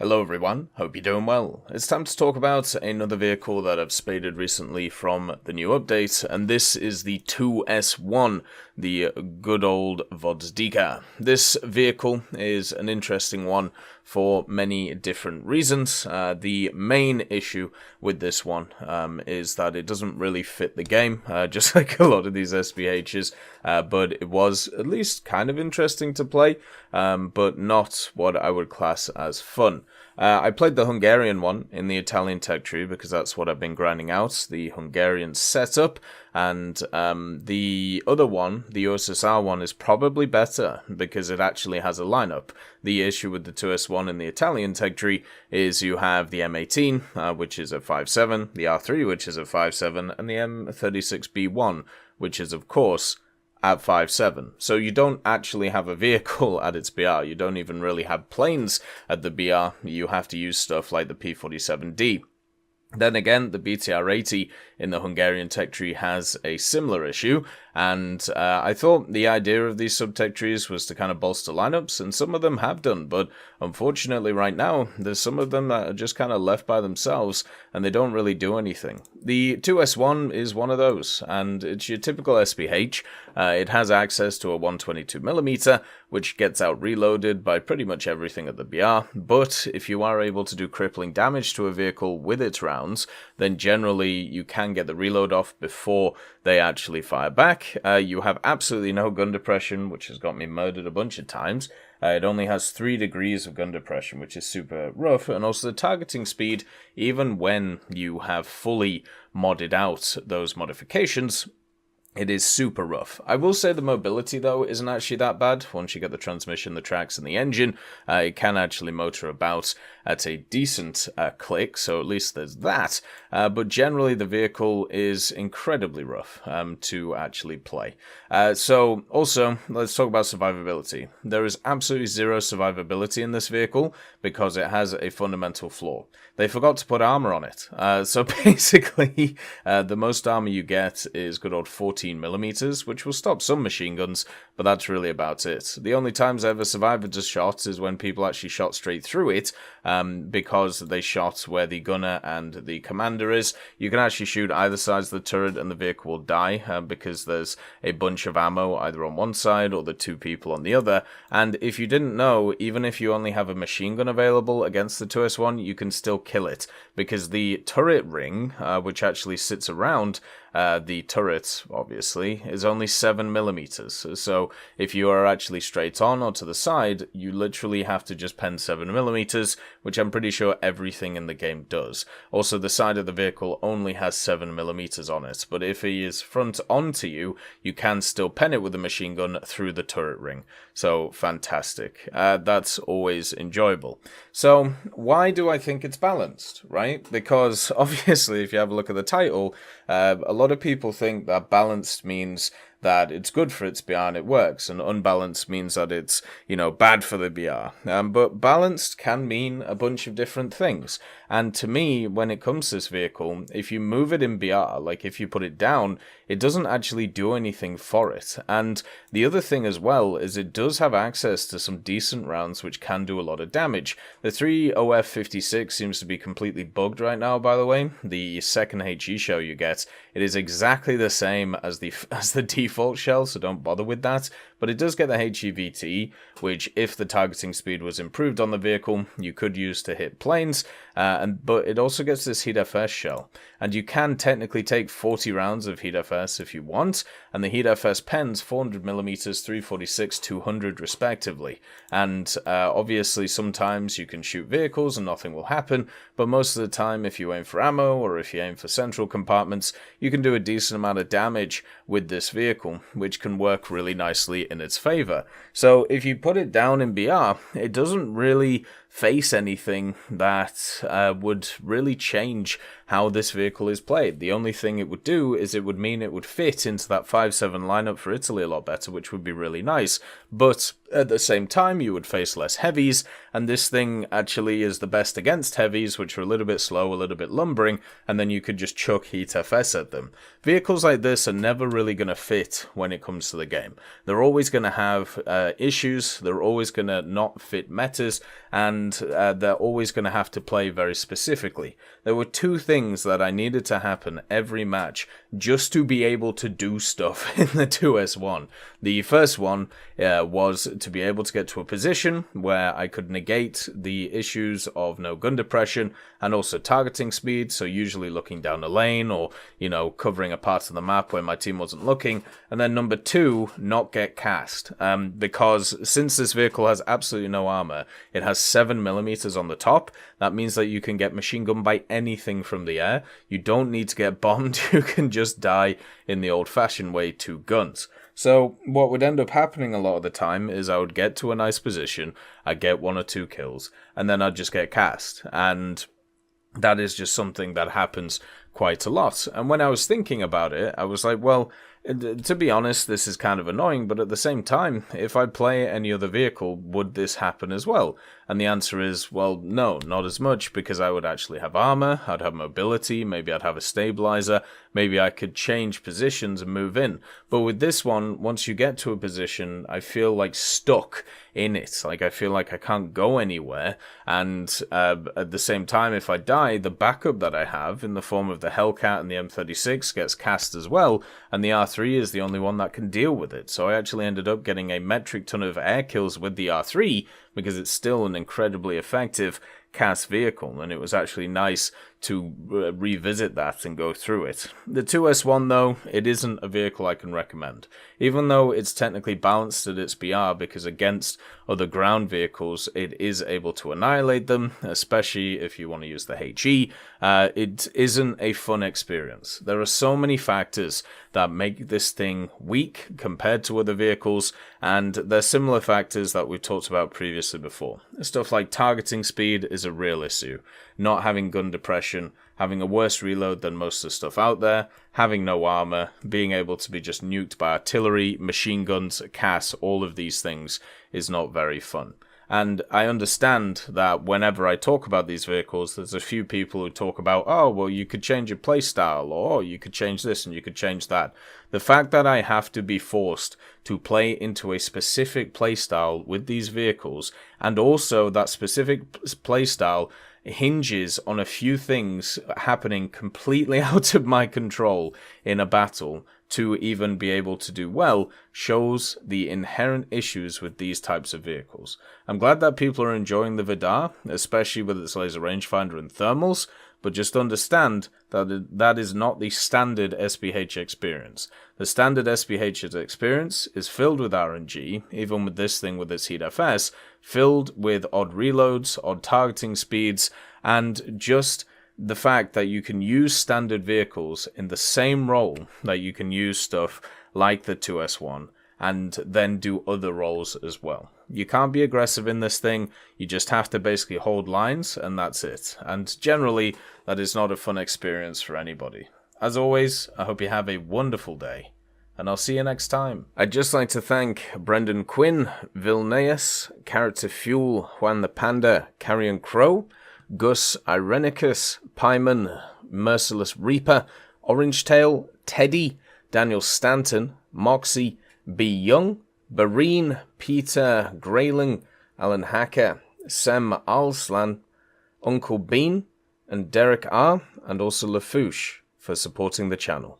Hello everyone, hope you're doing well. It's time to talk about another vehicle that I've spaded recently from the new update, and this is the 2S1, the good old Gvozdika. This vehicle is an interesting one for many different reasons. The main issue with this one is that it doesn't really fit the game, just like a lot of these SPHs, but it was at least kind of interesting to play, but not what I would class as fun. I played the Hungarian one in the Italian tech tree because that's what I've been grinding out, the Hungarian setup, and the other one, the USSR one, is probably better because it actually has a lineup. The issue with the 2S1 in the Italian tech tree is you have the M18, which is at 5.7, the R3, which is at 5.7, and the M36B1, which is, of course, at 5.7. So you don't actually have a vehicle at its BR. You don't even really have planes at the BR. You have to use stuff like the P47D. Then again, the BTR80 in the Hungarian tech tree has a similar issue, and I thought the idea of these sub-tech trees was to kind of bolster lineups, and some of them have done, but unfortunately right now, there's some of them that are just kind of left by themselves, and they don't really do anything. The 2S1 is one of those, and it's your typical SPH. It has access to a 122mm, which gets out reloaded by pretty much everything at the BR, but if you are able to do crippling damage to a vehicle with its rounds, then generally you can get the reload off before they actually fire back. You have absolutely no gun depression, which has got me murdered a bunch of times. It only has 3 degrees of gun depression, which is super rough, and also the targeting speed, even when you have fully modded out those modifications, it is super rough. I will say the mobility, though, isn't actually that bad. Once you get the transmission, the tracks, and the engine, it can actually motor about at a decent click, so at least there's that. But generally, the vehicle is incredibly rough to actually play. So, also, let's talk about survivability. There is absolutely zero survivability in this vehicle because it has a fundamental flaw. They forgot to put armor on it. So basically, the most armor you get is good old 14mm, which will stop some machine guns, but that's really about it. The only times I ever survived a shot is when people actually shot straight through it, because they shot where the gunner and the commander is. You can actually shoot either side of the turret and the vehicle will die, because there's a bunch of ammo either on one side or the 2 people on the other. And if you didn't know, even if you only have a machine gun available against the 2S1, you can still kill it, because the turret ring, which actually sits around the turret, obviously, is only 7mm. So if you are actually straight on or to the side, you literally have to just pen 7mm, which I'm pretty sure everything in the game does. Also, the side of the vehicle only has 7mm on it, but if he is front onto you, you can still pen it with a machine gun through the turret ring. So, fantastic. That's always enjoyable. So, why do I think it's balanced, right? Because, obviously, if you have a look at the title, a lot of people think that balanced means that it's good for its BR and it works, and unbalanced means that it's, bad for the BR. But balanced can mean a bunch of different things. And to me, when it comes to this vehicle, if you move it in BR, like if you put it down, it doesn't actually do anything for it. And the other thing as well is it does have access to some decent rounds which can do a lot of damage. The 3OF56 seems to be completely bugged right now, by the way. The second HE shell you get, it is exactly the same as the default shell, so don't bother with that. But it does get the HEVT, which if the targeting speed was improved on the vehicle, you could use to hit planes, but it also gets this Heat FS shell. And you can technically take 40 rounds of Heat FS if you want, and the Heat FS pens 400mm, 346, 200 respectively. And obviously sometimes you can shoot vehicles and nothing will happen, but most of the time if you aim for ammo or if you aim for central compartments, you can do a decent amount of damage with this vehicle, which can work really nicely in its favor. So if you put it down in BR, it doesn't really face anything that would really change how this vehicle is played. The only thing it would do is it would mean it would fit into that 5-7 lineup for Italy a lot better, which would be really nice. But at the same time, you would face less heavies, and this thing actually is the best against heavies, which are a little bit slow, a little bit lumbering, and then you could just chuck Heat FS at them. Vehicles like this are never really going to fit when it comes to the game. They're always going to have issues, they're always going to not fit metas, and they're always going to have to play very specifically. There were two things that I needed to happen every match just to be able to do stuff in the 2S1. The first one was to be able to get to a position where I could negate the issues of no gun depression and also targeting speed, so usually looking down a lane or, you know, covering a part of the map where my team wasn't looking. And then number two, not get cast, because since this vehicle has absolutely no armor, it has 7mm on the top. That means that you can get machine gunned by anything from the air. You don't need to get bombed, you can just die in the old-fashioned way to guns. So what would end up happening a lot of the time is I would get to a nice position, I'd get 1 or 2 kills, and then I'd just get cast. And that is just something that happens quite a lot. And when I was thinking about it, I was like, well, to be honest, this is kind of annoying, but at the same time, if I play any other vehicle, would this happen as well? And the answer is, well, no, not as much, because I would actually have armor, I'd have mobility, maybe I'd have a stabilizer, maybe I could change positions and move in. But with this one, once you get to a position, I feel like stuck in it. Like, I feel like I can't go anywhere, and at the same time, if I die, the backup that I have in the form of the Hellcat and the M36 gets cast as well, and the R3 is the only one that can deal with it. So I actually ended up getting a metric ton of air kills with the R3, because it's still an incredibly effective cast vehicle, and it was actually nice to revisit that and go through it. The 2S1 though, it isn't a vehicle I can recommend. Even though it's technically balanced at its BR, because against other ground vehicles it is able to annihilate them, especially if you want to use the HE, it isn't a fun experience. There are so many factors that make this thing weak compared to other vehicles, and there's similar factors that we've talked about previously before. Stuff like targeting speed is a real issue. Not having gun depression, having a worse reload than most of the stuff out there, having no armor, being able to be just nuked by artillery, machine guns, CAS, all of these things is not very fun. And I understand that whenever I talk about these vehicles, there's a few people who talk about, oh, well, you could change your playstyle, or you could change this and you could change that. The fact that I have to be forced to play into a specific playstyle with these vehicles, and also that specific playstyle hinges on a few things happening completely out of my control in a battle to even be able to do well, shows the inherent issues with these types of vehicles. I'm glad that people are enjoying the Vidar, especially with its laser rangefinder and thermals, but just understand that that is not the standard SPH experience. The standard SPH experience is filled with RNG, even with this thing with its Heat FS, filled with odd reloads, odd targeting speeds, and just the fact that you can use standard vehicles in the same role that you can use stuff like the 2S1, and then do other roles as well. You can't be aggressive in this thing, you just have to basically hold lines, and that's it. And generally, that is not a fun experience for anybody. As always, I hope you have a wonderful day, and I'll see you next time. I'd just like to thank Brendan Quinn, Vilneus, Character Fuel, Juan the Panda, Carrion Crow, Gus Irenicus, Pyman, Merciless Reaper, Orange Tail, Teddy, Daniel Stanton, Moxie, B. Young, Bareen, Peter Grayling, Alan Hacker, Sem Alslan, Uncle Bean, and Derek R., and also Lafouche for supporting the channel.